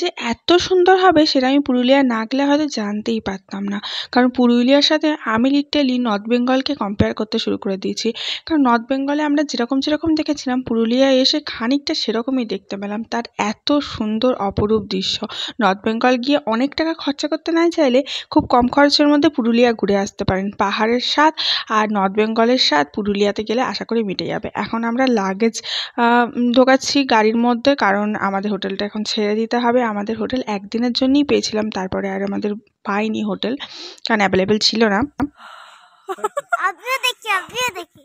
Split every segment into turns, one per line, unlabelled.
যে এত সুন্দর হবে সেটা আমি পুরুলিয়া না গেলে হয়তো জানতেই পারতাম না। কারণ পুরুলিয়ার সাথে আমি লিটারালি নর্থ বেঙ্গলকে কম্পেয়ার করতে শুরু করে দিয়েছি। কারণ নর্থ বেঙ্গলে আমরা যেরকম দেখেছিলাম পুরুলিয়ায় এসে খানিকটা সেরকমই দেখতে পেলাম। তার এত সুন্দর অপরূপ দৃশ্য। নর্থ বেঙ্গল গিয়ে অনেক টাকা খরচা করতে না চাইলে খুব কম খরচের মধ্যে পুরুলিয়া ঘুরে আসতে পারেন। পাহাড়ের স্বাদ আর নর্থ বেঙ্গলের স্বাদ পুরুলিয়াতে গেলে আশা করি মিটে যাবে। এখন আমরা লাগেজ ঢোকাচ্ছি গাড়ির মধ্যে, কারণ আমাদের হোটেলটা এখন ছেড়ে দিতে হবে। আমাদের হোটেল একদিনের জন্যই পেয়েছিলাম, তারপরে আর আমাদের পাইনি হোটেল, কারণ অ্যাভেলেবেল ছিল না।
দেখি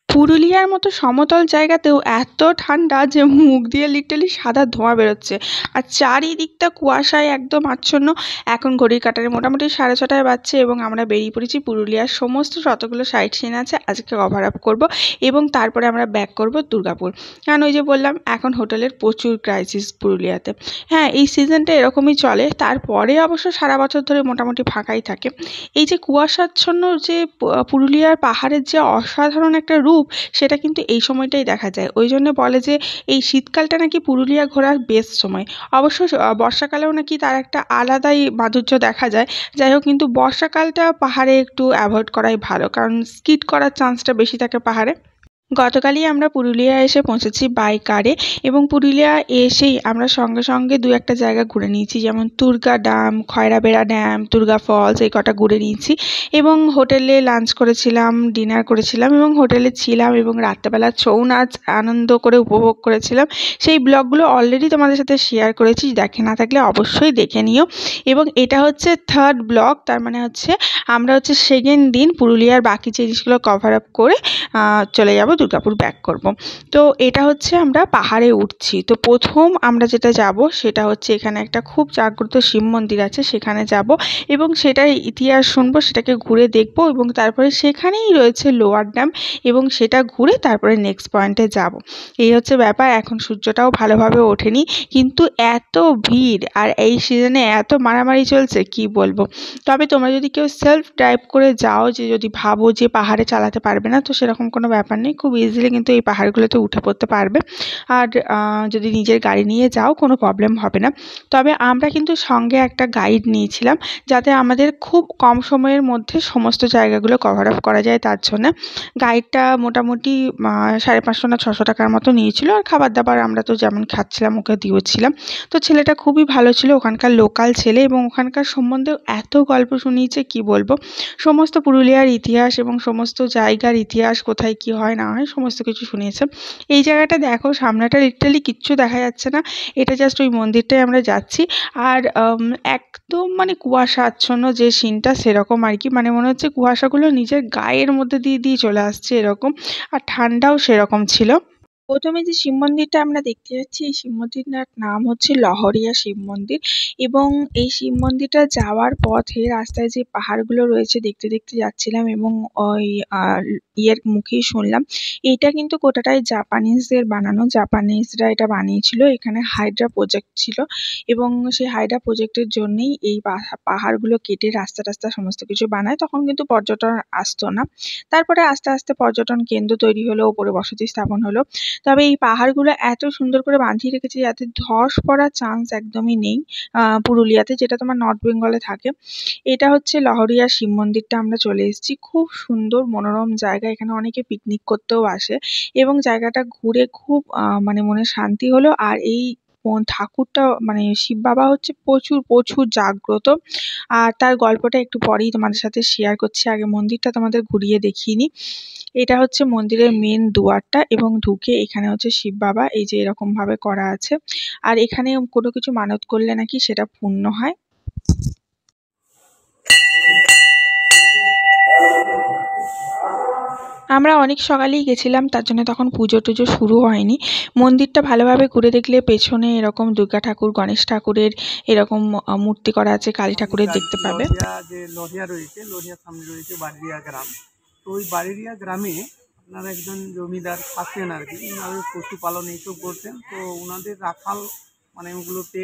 পুরুলিয়ার মতো সমতল জায়গাতেও এত ঠান্ডা যে মুখ দিয়ে লিটারালি সাদা ধোঁয়া বেরোচ্ছে, আর চারিদিকটা কুয়াশায় একদম আচ্ছন্ন। এখন ঘড়ির কাঁটারে মোটামুটি 6:30 বাজছে এবং আমরা বেরিয়ে পড়েছি পুরুলিয়ার সমস্ত যতগুলো সাইট সিন আছে আজকে কভার আপ করবো এবং তারপরে আমরা ব্যাক করবো দুর্গাপুর। কারণ ওই যে বললাম এখন হোটেলের প্রচুর ক্রাইসিস পুরুলিয়াতে। হ্যাঁ, এই সিজনটা এরকমই চলে, তারপরে অবশ্য সারা বছর ধরে মোটামুটি ফাঁকাই থাকে। এই যে কুয়াশাচ্ছন্ন যে পুরুলিয়ার পাহাড়ের যে অসাধারণ একটা রূপ, সেটা কিন্তু এই সময়টাই দেখা যায়। ওই জন্য বলে যে এই শীতকালটা নাকি পুরুলিয়া ঘোরার বেস্ট সময়। অবশ্য বর্ষাকালেও নাকি তার একটা আলাদাই মাধুর্য দেখা যায়। যাই হোক, কিন্তু বর্ষাকালটা পাহাড়ে একটু অ্যাভয়েড করাই ভালো, কারণ স্কিড করার চান্সটা বেশি থাকে পাহাড়ে। গতকালই আমরা পুরুলিয়া এসে পৌঁছেছি বাই কারে, এবং পুরুলিয়া এসেই আমরা সঙ্গে সঙ্গে দু একটা জায়গা ঘুরে নিয়েছি, যেমন Turga dam, Khairabera dam, Turga falls, এই কটা ঘুরে নিয়েছি। এবং হোটেলে লাঞ্চ করেছিলাম, ডিনার করেছিলাম এবং হোটেলে ছিলাম এবং রাত্রেবেলা ছৌ নাচ আনন্দ করে উপভোগ করেছিলাম। সেই ব্লগগুলো অলরেডি তোমাদের সাথে শেয়ার করেছি, দেখে না থাকলে অবশ্যই দেখে নিও। এবং এটা হচ্ছে থার্ড ব্লগ, তার মানে হচ্ছে আমরা হচ্ছে সেকেন্ড দিন পুরুলিয়ার বাকি জিনিসগুলো কভার আপ করে চলে যাব দুর্গাপুর, ব্যাক করব। তো এটা হচ্ছে আমরা পাহাড়ে উঠছি। তো প্রথম আমরা যেটা যাব সেটা হচ্ছে এখানে একটা খুব জাগ্রত শিব মন্দির আছে, সেখানে যাব এবং সেটার ইতিহাস শুনবো, সেটাকে ঘুরে দেখব এবং তারপরে সেখানেই রয়েছে লোয়ার ড্যাম এবং সেটা ঘুরে তারপরে নেক্সট পয়েন্টে যাব। এই হচ্ছে ব্যাপার। এখন সূর্যটাও ভালোভাবে ওঠেনি, কিন্তু এত ভিড় আর এই সিজনে এত মারামারি চলছে কি বলবো। তবে তোমরা যদি কেউ সেলফ ড্রাইভ করে যাও, যে যদি ভাবো যে পাহাড়ে চালাতে পারবে না, তো সেরকম কোনো ব্যাপার নেই, খুব ইজিলি কিন্তু এই পাহাড়গুলোতে উঠে পড়তে পারবে। আর যদি নিজের গাড়ি নিয়ে যাও কোনো প্রবলেম হবে না। তবে আমরা কিন্তু সঙ্গে একটা গাইড নিয়েছিলাম, যাতে আমাদের খুব কম সময়ের মধ্যে সমস্ত জায়গাগুলো কভার আপ করা যায়। তার জন্য গাইডটা মোটামুটি 550 না 600 টাকার মতো নিয়েছিল, আর খাবার দাবার আমরা তো যেমন খাচ্ছিলাম ওকে দিয়েছিলাম। তো ছেলেটা খুবই ভালো ছিল, ওখানকার লোকাল ছেলে, এবং ওখানকার সম্বন্ধেও এত গল্প শুনিয়েছে কি বলবো। সমস্ত পুরুলিয়ার ইতিহাস এবং সমস্ত জায়গার ইতিহাস, কোথায় কি হয় না হয় সমস্ত কিছু শুনিয়েছে। এই জায়গাটা দেখো, সামনেটা লিটারালি কিচ্ছু দেখা যাচ্ছে না, এটা জাস্ট ওই মন্দিরটাই আমরা যাচ্ছি। আর একদম মানে কুয়াশা আচ্ছন্ন যে সিনটা, সেরকম আর কি, মানে মনে হচ্ছে কুয়াশাগুলো নিজের গায়ের মধ্যে দিয়ে দিয়ে চলে আসছে এরকম। আর ঠান্ডাও সেরকম ছিল। প্রথমে যে শিব মন্দিরটা আমরা দেখতে যাচ্ছি, এই শিব মন্দিরটার নাম হচ্ছে লহরিয়া শিব মন্দির। এবং এই শিব মন্দিরটা যাওয়ার পথে রাস্তায় যে পাহাড়গুলো রয়েছে দেখতে দেখতে যাচ্ছিলাম, এবং ওই ইয়ের মুখেই শুনলাম এইটা কিন্তু গোটাটাই জাপানিজদের বানানো। জাপানিজরা এটা বানিয়েছিল, এখানে হাইড্রা প্রজেক্ট ছিল এবং সেই হাইড্রা প্রজেক্টের জন্যেই এই পাহাড়গুলো কেটে রাস্তা টাস্তা সমস্ত কিছু বানায়। তখন কিন্তু পর্যটন আসতো না, তারপরে আস্তে আস্তে পর্যটন কেন্দ্র তৈরি হলো, ওপরে বসতি স্থাপন হলো। তবে এই পাহাড়গুলো এত সুন্দর করে বাঁধিয়ে রেখেছে যাতে ধস পড়ার চান্স একদমই নেই পুরুলিয়াতে, যেটা তোমার নর্থ বেঙ্গলে থাকে। এটা হচ্ছে লহরিয়া শিব মন্দিরটা, আমরা চলে এসেছি। খুব সুন্দর মনোরম জায়গা, এখানে অনেকে পিকনিক করতেও আসে এবং জায়গাটা ঘুরে খুব মানে মনে শান্তি হলো। আর এই ঠাকুরটা মানে শিব বাবা হচ্ছে প্রচুর প্রচুর জাগ্রত, আর তার গল্পটা একটু পরেই তোমাদের সাথে শেয়ার করছি। আগে মন্দিরটা তোমাদের ঘুরিয়ে দেখিয়ে নিই। এটা হচ্ছে মন্দিরের মেন দুয়ারটা, এবং ঢুকে এখানে হচ্ছে শিব বাবা এই যে এরকম ভাবে করা আছে। আর এখানে কোনো কিছু মানত করলে নাকি সেটা পূর্ণ হয়। আমরা অনেক সকালেই গেছিলাম, তার জন্য তখন পুজো টুজো শুরু হয়নি। মন্দিরটা ভালোভাবে ঘুরে দেখলে পেছনে এরকম দুর্গা ঠাকুর, গণেশ ঠাকুরের এরকম মূর্তি করা আছে, কালী ঠাকুরের দেখতে পাবে।
যে লোহিয়া রয়েছে, লোহিয়ার সামনে রয়েছে বাড়িরিয়া গ্রাম। তো ওই বাড়িরিয়া গ্রামে আপনারা একজন জমিদার থাকতেন আর কি, ওনাদের পশুপালন এইসব করতেন। তো ওনাদের রাখাল মানে ওগুলোতে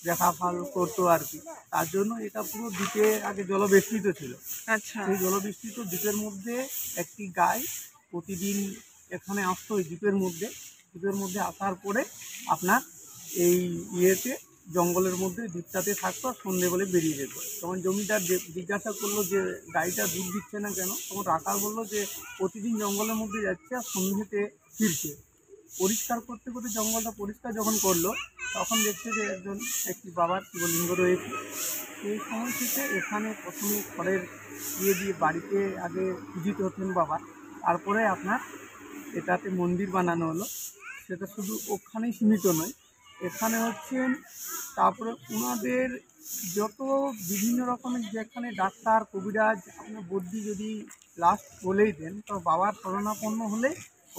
দেখা ফাল করতো আর কি। তার জন্য এটা পুরো দ্বীপে আগে জলবেষ্টিত ছিল।
আচ্ছা।
সেই জলবেষ্টিত দ্বীপের মধ্যে একটি গাই প্রতিদিন এখানে আসতো ওই দ্বীপের মধ্যে আসার পরে আপনার এই ইয়েতে জঙ্গলের মধ্যে দ্বীপটাতে থাকতো আর সন্ধেবেলে বেরিয়ে যেত। তখন জমিদার জিজ্ঞাসা করলো যে গাড়িটা দুধ দিচ্ছে না কেন, তখন রাখাল বললো যে প্রতিদিন জঙ্গলের মধ্যে যাচ্ছে আর সন্ধ্যেতে ফিরছে। পরিষ্কার করতে করতে জঙ্গলটা পরিষ্কার যখন করলো তখন দেখছে যে একটি বাবার শিবলিঙ্গ রয়েছে। সেই সময় থেকে এখানে প্রথমে খড়ের দিয়ে বাড়িতে আগে পূজিত হতেন বাবা, তারপরে আপনার এটাতে মন্দির বানানো হলো। সেটা শুধু ওখানেই সীমিত নয়, এখানে হচ্ছেন তারপরে ওনাদের যত বিভিন্ন রকমের যেখানে ডাক্তার কবিরাজ আপনার বদ্যি যদি লাস্ট বলেই দেন তো বাবার শরণাপন্ন হলে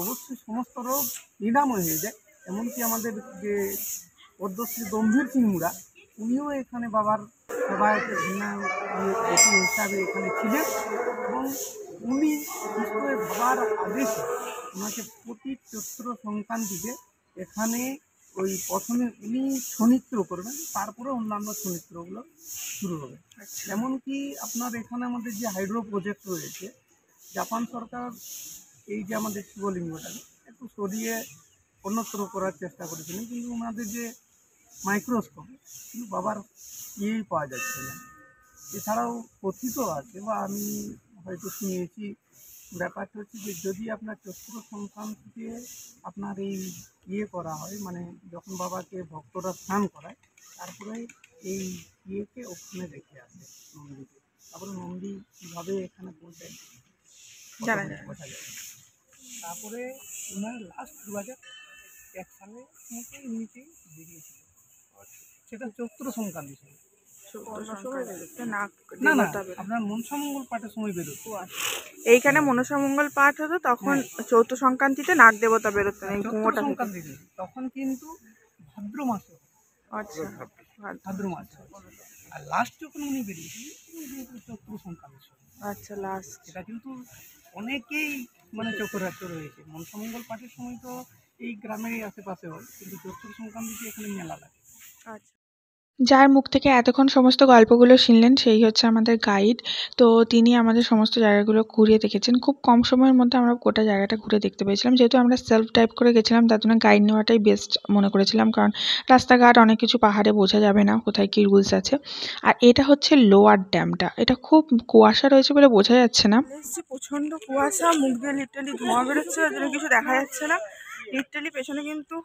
অবশ্যই সমস্ত রোগ নিরাময় হয়ে যায়। এমনকি আমাদের যে পদ্মশ্রী গম্ভীর সিং মুড়া উনিও এখানে বাবার সেবায়তের ব্যক্তি হিসাবে এখানে ছিলেন এবং উনি সুস্থ হয়ে বাবার আদেশে ওনাকে প্রতি চৈত্র সংক্রান্তিতে এখানে ওই প্রথমে উনি ছনিত্র করবেন, তারপরে অন্যান্য ছনিত্রগুলো শুরু হবে। এমনকি আপনার এখানে আমাদের যে হাইড্রো প্রজেক্ট রয়েছে, জাপান সরকার এই যে আমাদের শিবলিঙ্গটাকে একটু সরিয়ে অন্যত্র করার চেষ্টা করেছিলেন, কিন্তু ওনাদের যে মাইক্রোস্কোপ কিন্তু বাবার ইয়েই পাওয়া যাচ্ছে না। এছাড়াও কথিত আছে বা আমি হয়তো শুনেছি, ব্যাপারটা হচ্ছে যে যদি আপনার চৈত্র সংক্রান্তিতে আপনার এই ইয়ে করা হয়, মানে যখন বাবাকে ভক্তরা স্নান করায় তারপরে এই ইয়েকে ওখানে রেখে আসে নন্দীকে, তারপরে নন্দী কীভাবে এখানে পৌঁছায়
জানা যায়।
বোঝা যায়। তারপরে ওনার লাস্ট 2001 সালে মতো এমনিতে বেরিয়েছিল, সেটা চৈত্র সংক্রান্তি ছিল। না না, আপনার মনসামঙ্গল পাঠের সময় বেরোতো।
এইখানে মনসামঙ্গল পাঠ হতো তখন চৌদ্দ সংক্রান্তিতে নাগ দেবতা বেরোতেন এই কুমোটা থেকে।
সংক্রান্তি তখন কিন্তু ভাদ্র মাসে,
আচ্ছা,
ভাদ্র মাসে। আর লাস্ট যখন উনি বেরিয়েছিলেন চৈত্র সংক্রান্তি।
আচ্ছা, লাস্ট
এটা কিন্তু অনেকেই মানে চক্রার্থ রয়েছে। মনসামঙ্গল পাঠের সময় তো এই গ্রামেরই আশেপাশে হয়, কিন্তু চৈত্র সংক্রান্তিতে এখানে মেলা লাগে।
আচ্ছা। যার মুখ থেকে এতক্ষণ সমস্ত গল্পগুলো শুনলেন সেই হচ্ছে আমাদের গাইড। তো তিনি আমাদের সমস্ত জায়গাগুলো ঘুরিয়ে দেখেছেন। খুব কম সময়ের মধ্যে আমরা গোটা জায়গাটা ঘুরে দেখতে পেয়েছিলাম। যেহেতু আমরা সেলফ ড্রাইভ করে গেছিলাম তার জন্য গাইড নেওয়াটাই বেস্ট মনে করেছিলাম, কারণ রাস্তাঘাট অনেক কিছু পাহাড়ে বোঝা যাবে না কোথায় কী রুলস আছে। আর এটা হচ্ছে লোয়ার ড্যামটা, এটা খুব কুয়াশা রয়েছে বলে বোঝা যাচ্ছে না। প্রচণ্ড কুয়াশা, মুখ দিয়ে লিটারালি ধোঁয়া বেরোচ্ছে, ওই জন্য কিছু দেখা যাচ্ছে না। লিটারালি পেছনে কিন্তু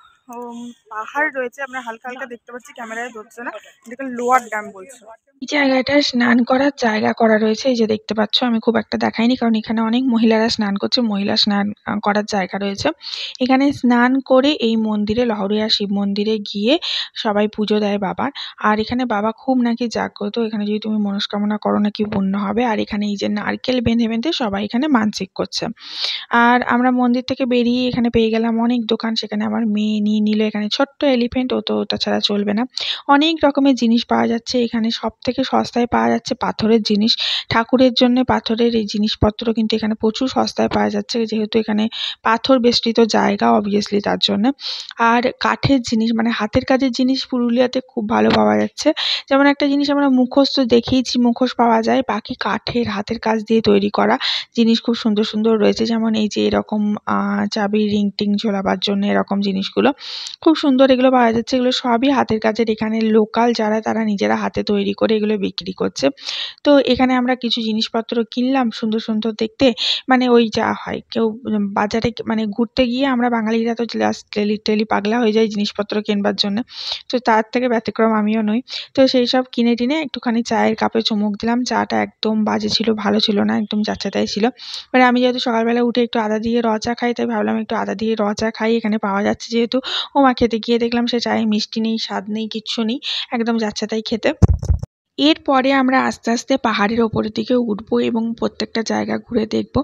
পাহাড় রয়েছে, আমরা হালকা হালকা দেখতে পাচ্ছি, ক্যামেরায় ধরছে না। এটাকে লোয়ার ড্যাম বলছে। এই জায়গাটা স্নান করার জায়গা করা রয়েছে, এই যে দেখতে পাচ্ছ। আমি খুব একটা দেখাইনি কারণ এখানে অনেক মহিলারা স্নান করছে, মহিলা স্নান করার জায়গা রয়েছে। এখানে স্নান করে এই মন্দিরে, লহরিয়া শিব মন্দিরে গিয়ে সবাই পুজো দেয় বাবার। আর এখানে বাবা খুব নাকি জাগ্রত, এখানে যদি তুমি মনস্কামনা করো নাকি পূর্ণ হবে। আর এখানে এই যে নারকেল বেঁধে বেঁধে সবাই এখানে মানসিক করছে। আর আমরা মন্দির থেকে বেরিয়ে এখানে পেয়ে গেলাম অনেক দোকান, সেখানে আমার মেয়ে নিয়ে নিল এখানে ছোট্ট এলিফ্যান্ট, ও তো ওটা ছাড়া চলবে না। অনেক রকমের জিনিস পাওয়া যাচ্ছে এখানে, সব থেকে সস্তায় পাওয়া যাচ্ছে পাথরের জিনিস। ঠাকুরের জন্য পাথরের এই জিনিসপত্র কিন্তু এখানে প্রচুর সস্তায় পাওয়া যাচ্ছে, যেহেতু এখানে পাথর বেষ্টিত জায়গা অবভিয়াসলি তার জন্য। আর কাঠের জিনিস মানে হাতের কাজের জিনিস পুরুলিয়াতে খুব ভালো পাওয়া যাচ্ছে। যেমন একটা জিনিস আমরা মুখোশ তো দেখেইছি, মুখোশ পাওয়া যায়, বাকি কাঠের হাতের কাজ দিয়ে তৈরি করা জিনিস খুব সুন্দর সুন্দর রয়েছে। যেমন এই যে এরকম চাবির রিং টিং ঝোলাবার জন্য এরকম জিনিসগুলো খুব সুন্দর, এগুলো পাওয়া যাচ্ছে। এগুলো সবই হাতের কাজের, এখানে লোকাল যারা তারা নিজেরা হাতে তৈরি করে এগুলো বিক্রি করছে। তো এখানে আমরা কিছু জিনিসপত্র কিনলাম সুন্দর সুন্দর দেখতে। মানে ওই যা হয় কেউ বাজারে মানে ঘুরতে গিয়ে আমরা বাঙালিরা তো জাস্ট লিটারালি পাগলা হয়ে যাই জিনিসপত্র কিনবার জন্য, তো তার থেকে ব্যতিক্রম আমিও নই। তো সেই সব কিনে টিনে একটুখানি চায়ের কাপে চুমুক দিলাম। চাটা একদম বাজে ছিল, ভালো ছিল না, একদম যাচ্ছেতাই ছিল। মানে আমি যেহেতু সকালবেলা উঠে একটু আদা দিয়ে র চা খাই, তাই ভাবলাম একটু আদা দিয়ে র চা খাই, এখানে পাওয়া যাচ্ছে যেহেতু। খেতে গিয়ে দেখলাম সে চায়ে মিষ্টি নেই, স্বাদ নেই, কিচ্ছু নেই, একদম যাচ্ছেতাই খেতে। এরপরে আমরা আস্তে আস্তে পাহাড়ের ওপরের দিকে উঠবো এবং প্রত্যেকটা জায়গা ঘুরে দেখব।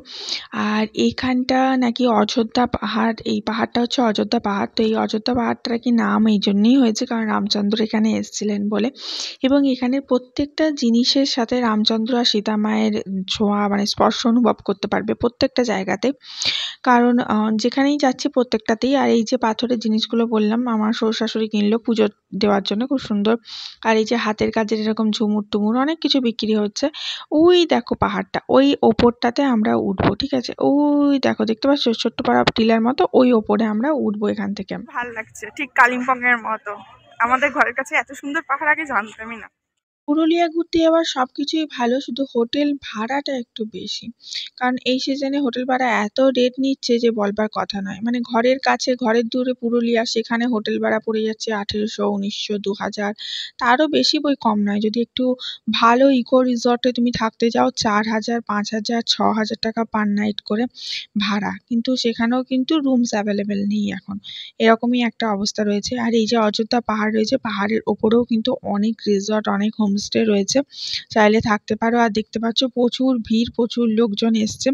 আর এইখানটা নাকি অযোধ্যা পাহাড়, এই পাহাড়টা হচ্ছে অযোধ্যা পাহাড়। তো এই অযোধ্যা পাহাড়টার কি নাম এই জন্যই হয়েছে কারণ রামচন্দ্র এখানে এসেছিলেন বলে, এবং এখানের প্রত্যেকটা জিনিসের সাথে রামচন্দ্র আর সীতা মায়ের ছোঁয়া মানে স্পর্শ অনুভব করতে পারবে প্রত্যেকটা জায়গাতে। কারণ যেখানেই যাচ্ছি প্রত্যেকটাতেই। আর এই যে পাথরের জিনিসগুলো বললাম আমার শ্বশুর শাশুড়ি কিনলো পুজো দেওয়ার জন্য, খুব সুন্দর। আর এই যে হাতের কাজের এরকম ঝুমুর টুমুর অনেক কিছু বিক্রি হচ্ছে। ওই দেখো পাহাড়টা, ওই ওপরটাতে আমরা উঠবো, ঠিক আছে? ওই দেখো, দেখতে পাচ্ছ ছোট্ট পাড়া টিলার মতো, ওই ওপরে আমরা উঠবো এখান থেকে।
ভাল লাগছে, ঠিক কালিম্পং এর মতো। আমাদের ঘরের কাছে এত সুন্দর পাহাড় আগে জানতামই না।
পুরুলিয়া ঘুরতে যাওয়ার সব কিছুই ভালো, শুধু হোটেল ভাড়াটা একটু বেশি। কারণ এই সিজনে হোটেল ভাড়া এত রেট নিচ্ছে যে বলবার কথা নয়। মানে ঘরের কাছে, ঘরের দূরে পুরুলিয়া, সেখানে হোটেল ভাড়া পড়ে যাচ্ছে 1800, 1900, 2000, তারও বেশি বই কম নয়। যদি একটু ভালো ইকো রিসর্টে তুমি থাকতে যাও 4000, 5000, 6000 টাকা পার নাইট করে ভাড়া। কিন্তু সেখানেও কিন্তু রুমস অ্যাভেলেবেল নেই এখন, এরকমই একটা অবস্থা রয়েছে। আর এই যে অযোধ্যা পাহাড় রয়েছে, পাহাড়ের ওপরেও কিন্তু অনেক রিসর্ট, অনেক হোমস্টে রয়েছে, চাইলে থাকতে পারো। আর দেখতে পাচ্ছ প্রচুর ভিড়, প্রচুর লোকজন এসছে।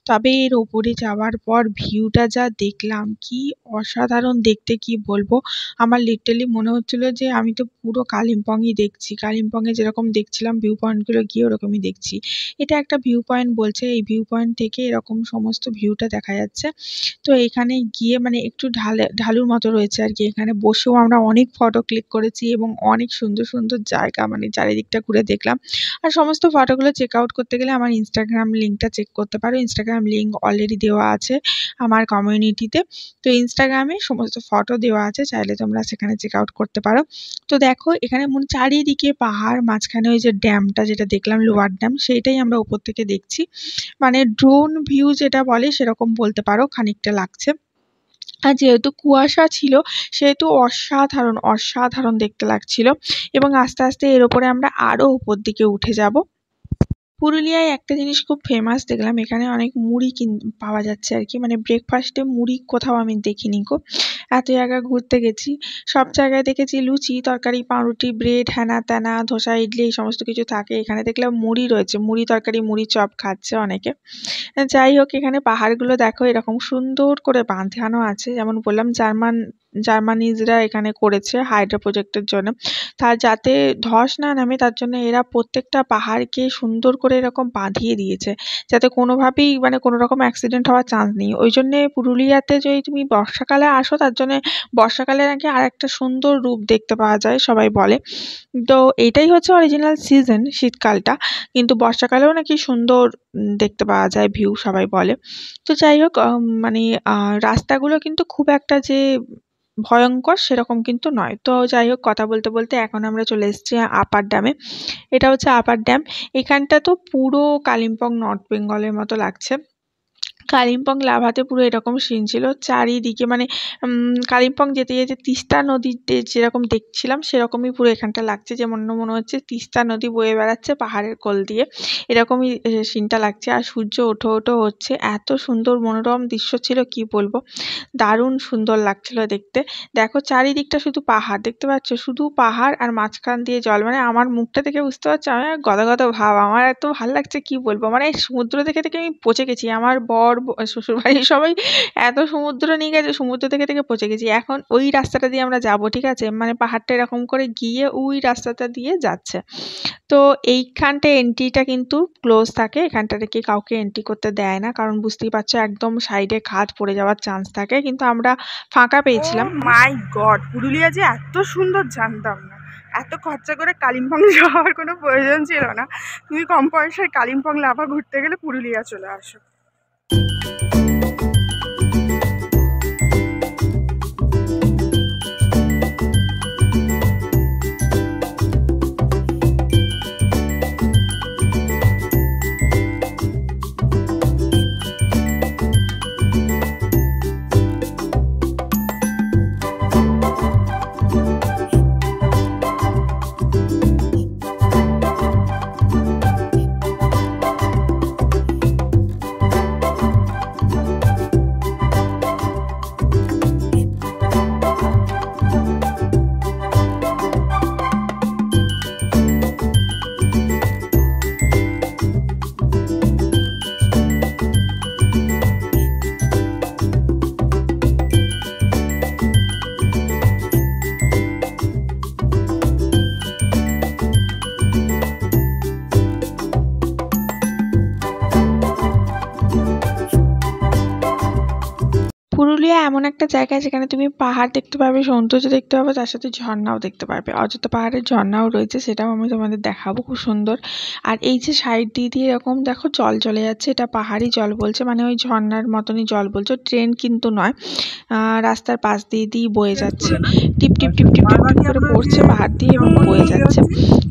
তবে এর ওপরে যাওয়ার পর ভিউটা যা দেখলাম, কি অসাধারণ দেখতে, কি বলবো। আমার লিটারালি মনে হচ্ছিল যে আমি তো পুরো কালিম্পংই দেখছি, কালিম্পংয়ে যেরকম দেখছিলাম ভিউ পয়েন্টগুলো গিয়ে ওরকমই দেখছি। এটা একটা ভিউ পয়েন্ট বলছে, এই ভিউ পয়েন্ট থেকে এরকম সমস্ত ভিউটা দেখা যাচ্ছে। তো এখানে গিয়ে মানে একটু ঢালুর মতো রয়েছে আর কি, এখানে বসেও আমরা অনেক ফটো ক্লিক করেছি এবং অনেক সুন্দর সুন্দর জায়গা মানে চারিদিকটা ঘুরে দেখলাম। আর সমস্ত ফটোগুলো চেক আউট করতে গেলে আমার ইনস্টাগ্রাম লিঙ্কটা চেক করতে পারো। ইনস্টাগ্রাম লিঙ্ক অলরেডি দেওয়া আছে আমার কমিউনিটিতে। তো ইনস্টাগ্রামে সমস্ত ফটো দেওয়া আছে, চাইলে তোমরা সেখানে চেক আউট করতে পারো। তো দেখো এখানে চারিদিকে পাহাড়, মাঝখানে ওই যে ড্যামটা যেটা দেখলাম লোয়ার ড্যাম, সেইটাই আমরা উপর থেকে দেখছি। মানে ড্রোন ভিউ যেটা বলে সেরকম বলতে পারো, খানিকটা লাগছে। আর যেহেতু কুয়াশা ছিল সেহেতু অসাধারণ অসাধারণ দেখতে লাগছিল। এবং আস্তে আস্তে এর ওপরে আমরা আরও উপর দিকে উঠে যাব। পুরুলিয়ায় একটা জিনিস খুব ফেমাস দেখলাম, এখানে অনেক মুড়ি পাওয়া যাচ্ছে আর কি। মানে ব্রেকফাস্টে মুড়ি কোথাও আমি দেখিনি গো। এত জায়গা ঘুরতে গেছি, সব জায়গায় দেখেছি লুচি তরকারি, পাউরুটি, ব্রেড, হ্যানা ত্যানা, ধোসা, ইডলি, এই সমস্ত কিছু থাকে। এখানে দেখলাম মুড়ি রয়েছে, মুড়ি তরকারি, মুড়ি চপ খাচ্ছে অনেকে। যাই হোক, এখানে পাহাড়গুলো দেখো এরকম সুন্দর করে বাঁধানো আছে। যেমন বললাম জার্মানিজরা এখানে করেছে হাইড্রো প্রজেক্টের জন্য। তার যাতে ধস না নামে তার জন্য এরা প্রত্যেকটা পাহাড়কে সুন্দর করে এরকম বাঁধিয়ে দিয়েছে, যাতে কোনোভাবেই মানে কোনো রকম অ্যাক্সিডেন্ট হওয়ার চান্স নেই। ওই জন্যে পুরুলিয়াতে যদি তুমি বর্ষাকালে আসো, তার জন্যে বর্ষাকালে নাকি আর একটা সুন্দর রূপ দেখতে পাওয়া যায় সবাই বলে। তো এইটাই হচ্ছে অরিজিনাল সিজন, শীতকালটা। কিন্তু বর্ষাকালেও নাকি সুন্দর দেখতে পাওয়া যায় ভিউ, সবাই বলে। তো যাই হোক, মানে রাস্তাগুলো কিন্তু খুব একটা যে ভয়ঙ্কর সেরকম কিন্তু নয়। তো যাই হোক, কথা বলতে বলতে এখন আমরা চলে এসেছি আপার ড্যামে। এটা হচ্ছে আপার ড্যাম। এখানটা তো পুরো কালিম্পং নর্থ বেঙ্গলের মতো লাগছে। কালিম্পং লাভাতে পুরো এরকম সিন ছিল চারিদিকে। মানে কালিম্পং যেতে যেতে তিস্তা নদীতে যেরকম দেখছিলাম সেরকমই পুরো এখানটা লাগছে, যেমন মনে হচ্ছে তিস্তা নদী বয়ে বেড়াচ্ছে পাহাড়ের কোল দিয়ে, এরকমই সিনটা লাগছে। আর সূর্য ওঠো ওঠো হচ্ছে, এত সুন্দর মনোরম দৃশ্য ছিল কি বলবো, দারুণ সুন্দর লাগছিল দেখতে। দেখো চারিদিকটা শুধু পাহাড়, দেখতে পাচ্ছ শুধু পাহাড়, আর মাঝখান দিয়ে জল। মানে আমার মুখটা দেখে বুঝতে পারছো আমার গদা গদা ভাব, আমার এত ভালো লাগছে কি বলবো। মানে সমুদ্র দেখে দেখে আমি পচে গেছি, আমার বর শ্বশুরবাড়ির সবাই এত সমুদ্র নিয়ে গেছে, সমুদ্র দেখে দেখে পচে গেছি। এখন ওই রাস্তাটা দিয়ে আমরা যাব, ঠিক আছে? মানে পাহাড়টা এরকম করে গিয়ে ওই রাস্তাটা দিয়ে যাচ্ছে। তো এইখানটা এন্ট্রিটা কিন্তু ক্লোজ থাকে, এখানটা থেকে কাউকে এন্ট্রি করতে দেয় না, কারণ বুঝতেই পারছো একদম সাইডে খাদ পড়ে যাওয়ার চান্স থাকে। কিন্তু আমরা ফাঁকা পেয়েছিলাম।
মাই গড, পুরুলিয়া যে এত সুন্দর জানতাম না। এত খরচা করে কালিম্পং যাওয়ার কোনো প্রয়োজন ছিল না। তুমি কম পয়সায় কালিম্পং লাভা ঘুরতে গেলে পুরুলিয়া চলে আসো।
পুরুলিয়া এমন একটা জায়গা যেখানে তুমি পাহাড় দেখতে পাবে, সৌন্দর্য দেখতে পাবে, তার সাথে ঝর্ণাও দেখতে পারবে। অযোধ্যা পাহাড়ের ঝর্ণাও রয়েছে, সেটাও আমি তোমাদের দেখাবো, খুব সুন্দর। আর এই যে সাইড দিয়ে দিয়ে এরকম দেখো জল চলে যাচ্ছে, এটা পাহাড়ি জল বলছে, মানে ওই ঝর্ণার মতনই জল বলছে, ট্রেন কিন্তু নয়, রাস্তার পাশ দিয়ে দিয়ে বয়ে যাচ্ছে, টিপ টিপ টিপ টিপ টিপ টিপ করে পড়ছে পাহাড় দিয়ে এবং বয়ে যাচ্ছে।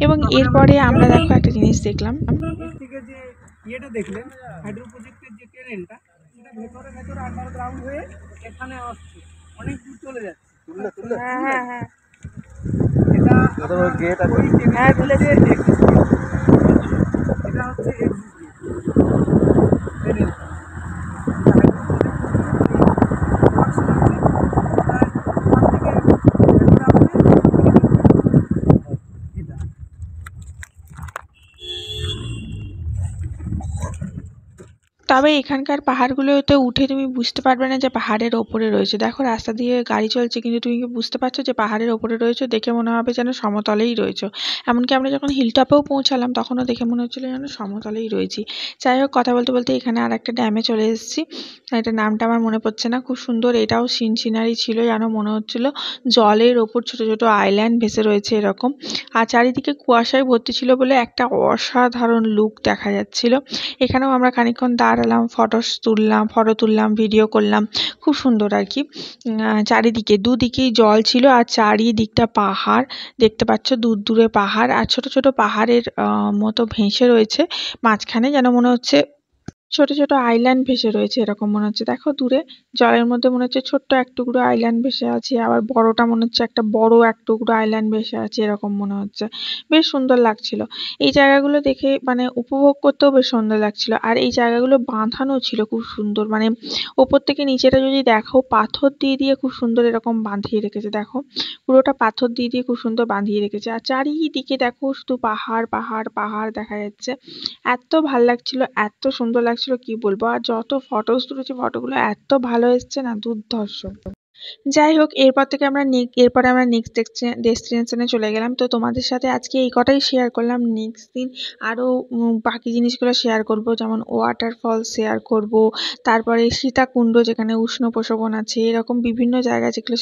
এবং এরপরে আমরা দেখো একটা জিনিস দেখলাম,
থেকে যে ইয়েটা দেখলেন হাইড্রো প্রজেক্টের যে কেনেলটা, সেটা ভেতরে ভেতরে আন্ডারগ্রাউন্ড হয়ে এখানে আসছে, অনেক দূর চলে যাচ্ছে।
হ্যাঁ হ্যাঁ হ্যাঁ
এটা গেট আছে,
হ্যাঁ তুলেছে।
এটা হচ্ছে কেনেল।
তবে এখানকার পাহাড়গুলোতে উঠে তুমি বুঝতে পারবে না যে পাহাড়ের ওপরে রয়েছে। দেখো রাস্তা দিয়ে গাড়ি চলছে, কিন্তু তুমি কি বুঝতে পারছো যে পাহাড়ের ওপরে রয়েছে? দেখে মনে হবে যেন সমতলেই রয়েছে। এমনকি আমরা যখন হিলটপেও পৌঁছালাম তখনও দেখে মনে হচ্ছিল যেন সমতলেই রয়েছি। যাই হোক, কথা বলতে বলতে এখানে আর একটা ড্যামে চলে এসেছি, এটা নামটা আমার মনে পড়ছে না। খুব সুন্দর, এটাও সিনারি ছিল, যেন মনে হচ্ছিল জলের ওপর ছোট ছোট আইল্যান্ড ভেসে রয়েছে এরকম। আর চারিদিকে কুয়াশায় ভর্তি ছিল বলে একটা অসাধারণ লুক দেখা যাচ্ছিল। এখানেও আমরা খানিকক্ষণ দাঁড়ালাম, ফটো তুললাম, ভিডিও করলাম, খুব সুন্দর আর কি। চারিদিকে দুদিকেই জল ছিল আর চারিদিকটা পাহাড় দেখতে পাচ্ছ, দূর দূরে পাহাড় আর ছোট ছোট পাহাড়ের মতো ভেসে রয়েছে মাঝখানে, যেন মনে হচ্ছে ছোট ছোট আইল্যান্ড ভেসে রয়েছে এরকম মনে হচ্ছে। দেখো দূরে জলের মধ্যে মনে হচ্ছে ছোট্ট এক টুকরো আইল্যান্ড ভেসে আছে, আবার বড়টা মনে হচ্ছে একটা বড় এক টুকরো আইল্যান্ড ভেসে আছে এরকম মনে হচ্ছে। বেশ সুন্দর লাগছিল এই জায়গাগুলো দেখে, মানে উপভোগ করতেও বেশ সুন্দর লাগছিল। আর এই জায়গাগুলো বাঁধানো ছিল খুব সুন্দর, মানে ওপর থেকে নিচেটা যদি দেখো পাথর দিয়ে দিয়ে খুব সুন্দর এরকম বাঁধিয়ে রেখেছে। দেখো পুরোটা পাথর দিয়ে দিয়ে খুব সুন্দর বাঁধিয়ে রেখেছে, আর চারিদিকে দেখো শুধু পাহাড় পাহাড় পাহাড় দেখা যাচ্ছে। এত ভাল লাগছিল, এত সুন্দর লাগছিল কি বলবো। আর যত ফটোস তুলেছি ফটোগুলো এত ভালো এসছে না, দুর্ধর্ষ। যাই হোক, এরপরে আমরা নেক্সট ডেস্টিনেশনে চলে গেলাম। তো তোমাদের সাথে আজকে এই কটাই শেয়ার করলাম। নেক্সট দিন আরও বাকি জিনিসগুলো শেয়ার করব, যেমন ওয়াটারফল শেয়ার করব, তারপরে সীতাকুণ্ড যেখানে উষ্ণ প্রসবন আছে, এরকম বিভিন্ন জায়গা যেগুলো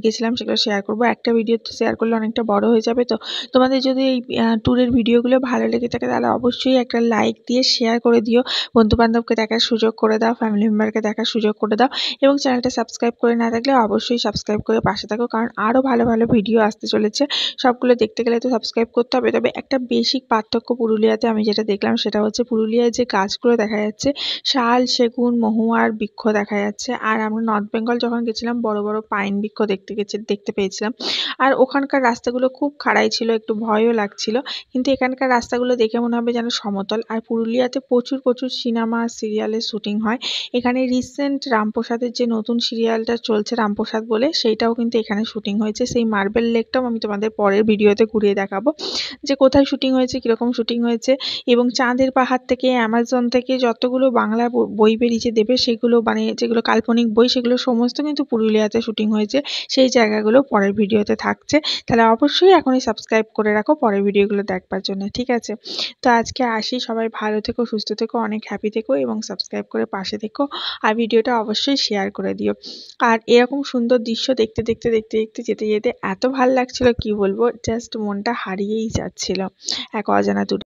গেছিলাম সেগুলো শেয়ার করব। একটা ভিডিও শেয়ার করলে অনেকটা বড় হয়ে যাবে, তো তোমাদের যদি এই ট্যুরের ভিডিওগুলো ভালো লেগে থাকে তাহলে অবশ্যই একটা লাইক দিয়ে শেয়ার করে দিও, বন্ধুবান্ধবকে দেখার সুযোগ করে দাও, ফ্যামিলি মেম্বারকে দেখার সুযোগ করে দাও, এবং চ্যানেলটা সাবস্ক্রাইব করে না থাকলে অবশ্যই সাবস্ক্রাইব করে পাশে থাকো, কারণ আরও ভালো ভালো ভিডিও আসতে চলেছে। সবগুলো দেখতে গেলে তো সাবস্ক্রাইব করতে হবে। তবে একটা বেসিক পার্থক্য পুরুলিয়াতে আমি যেটা দেখলাম সেটা হচ্ছে, পুরুলিয়ায় যে গাছগুলো দেখা যাচ্ছে শাল, সেগুন, মহুয়ার বৃক্ষ দেখা যাচ্ছে। আর আমরা নর্থ বেঙ্গল যখন গেছিলাম বড় বড় পাইন বৃক্ষ দেখতে পেয়েছিলাম। আর ওখানকার রাস্তাগুলো খুব খাড়াই ছিল, একটু ভয়ও লাগছিল, কিন্তু এখানকার রাস্তাগুলো দেখে মনে হবে যেন সমতল। আর পুরুলিয়াতে প্রচুর প্রচুর সিনেমা সিরিয়ালের শুটিং হয়। এখানে রিসেন্ট রামপ্রসাদের যে নতুন সিরিয়ালটা চলছে রামপ্রসাদ বলে, সেইটাও কিন্তু এখানে শুটিং হয়েছে। সেই মার্বেল লেকটাও আমি তোমাদের পরের ভিডিওতে ঘুরিয়ে দেখাবো যে কোথায় শুটিং হয়েছে, কীরকম শুটিং হয়েছে। এবং চাঁদের পাহাড় থেকে, অ্যামাজন থেকে যতগুলো বাংলা বই বেরিয়েছে দেবে, সেগুলো মানে যেগুলো কাল্পনিক বই, সেগুলো সমস্ত কিন্তু পুরুলিয়াতে শুটিং হয়েছে। সেই জায়গাগুলো পরের ভিডিওতে থাকছে, তাহলে অবশ্যই এখনই সাবস্ক্রাইব করে রাখো পরের ভিডিওগুলো দেখবার জন্য, ঠিক আছে? তো আজকে আসি, সবাই ভালো থেকো, সুস্থ থেকো, অনেক হ্যাপি থেকো, এবং সাবস্ক্রাইব করে পাশে থেকো, আর ভিডিওটা অবশ্যই শেয়ার করে দিও। আর এরকম সুন্দর দৃশ্য দেখতে দেখতে দেখতে দেখতে যেতে যেতে এত ভালো লাগছিল কি বলবো, জাস্ট মনটা হারিয়েই যাচ্ছিল এক অজানা দূরে।